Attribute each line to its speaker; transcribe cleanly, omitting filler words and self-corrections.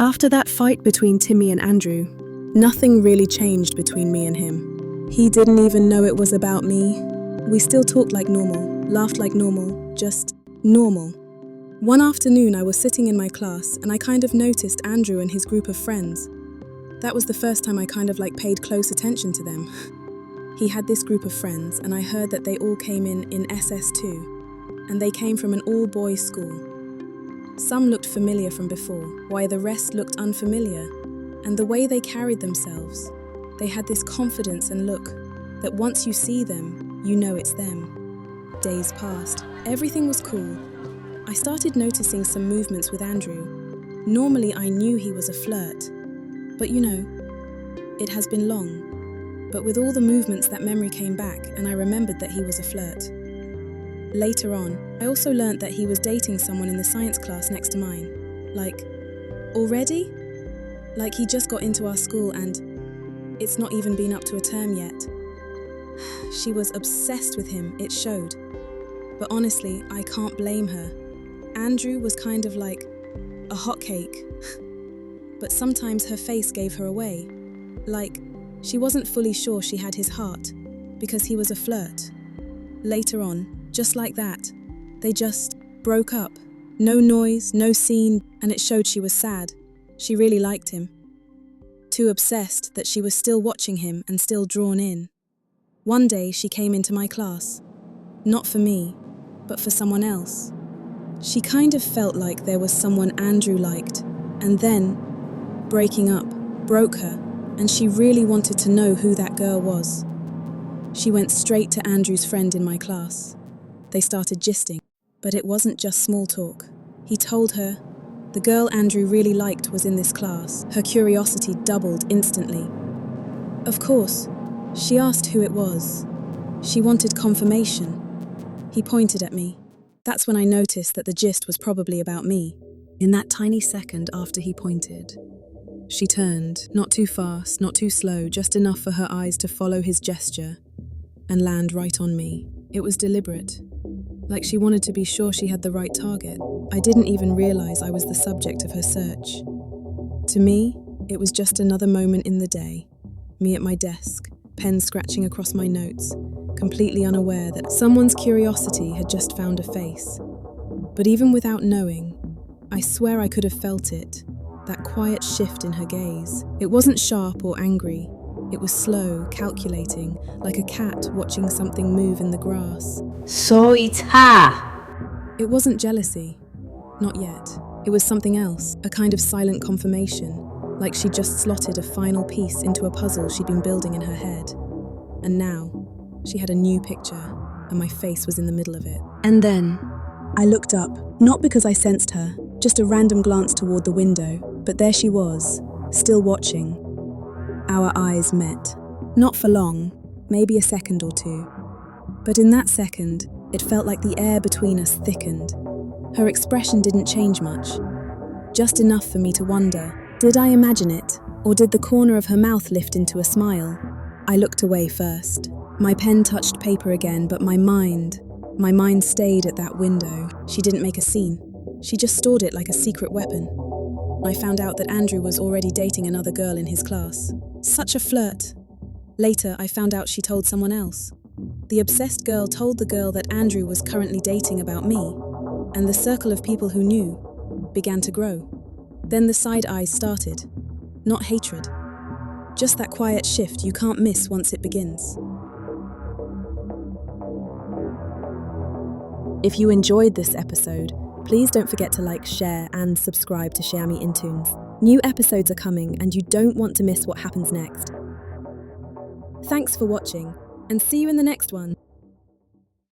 Speaker 1: After that fight between Timmy and Andrew, nothing really changed between me and him. He didn't even know it was about me. We still talked like normal, laughed like normal, just normal. One afternoon I was sitting in my class and I kind of noticed Andrew and his group of friends. That was the first time I paid close attention to them. He had this group of friends and I heard that they all came in SS2 and they came from an all-boys school. Some looked familiar from before, while the rest looked unfamiliar. And the way they carried themselves, they had this confidence and look that once you see them, you know it's them. Days passed. Everything was cool. I started noticing some movements with Andrew. Normally I knew he was a flirt, but it has been long. But with all the movements, that memory came back and I remembered that he was a flirt. Later on, I also learnt that he was dating someone in the science class next to mine. Already? He just got into our school and it's not even been up to a term yet. She was obsessed with him, it showed. But honestly, I can't blame her. Andrew was kind of like a hotcake. But sometimes her face gave her away. She wasn't fully sure she had his heart because he was a flirt. Later on, just like that, they just broke up. No noise, no scene, and it showed she was sad. She really liked him. Too obsessed that she was still watching him and still drawn in. One day she came into my class. Not for me, but for someone else. She kind of felt like there was someone Andrew liked, and then breaking up broke her, and she really wanted to know who that girl was. She went straight to Andrew's friend in my class. They started gisting, but it wasn't just small talk. He told her the girl Andrew really liked was in this class. Her curiosity doubled instantly. Of course, she asked who it was. She wanted confirmation. He pointed at me. That's when I noticed that the gist was probably about me. In that tiny second after he pointed, she turned, not too fast, not too slow, just enough for her eyes to follow his gesture and land right on me. It was deliberate. Like she wanted to be sure she had the right target. I didn't even realize I was the subject of her search. To me, it was just another moment in the day. Me at my desk, pen scratching across my notes, completely unaware that someone's curiosity had just found a face. But even without knowing, I swear I could have felt it, that quiet shift in her gaze. It wasn't sharp or angry. It was slow, calculating, like a cat watching something move in the grass.
Speaker 2: So it's her!
Speaker 1: It wasn't jealousy. Not yet. It was something else, a kind of silent confirmation, like she just slotted a final piece into a puzzle she'd been building in her head. And now, she had a new picture, and my face was in the middle of it. And then, I looked up, not because I sensed her, just a random glance toward the window, but there she was, still watching. Our eyes met. Not for long, maybe a second or two. But in that second, it felt like the air between us thickened. Her expression didn't change much. Just enough for me to wonder, did I imagine it, or did the corner of her mouth lift into a smile? I looked away first. My pen touched paper again, but my mind stayed at that window. She didn't make a scene. She just stored it like a secret weapon. I found out that Andrew was already dating another girl in his class. Such a flirt. Later, I found out she told someone else. The obsessed girl told the girl that Andrew was currently dating about me, and the circle of people who knew began to grow. Then the side eyes started. Not hatred. Just that quiet shift you can't miss once it begins. If you enjoyed this episode, please don't forget to like, share, and subscribe to ChiamyInToons. New episodes are coming, and you don't want to miss what happens next. Thanks for watching, and see you in the next one.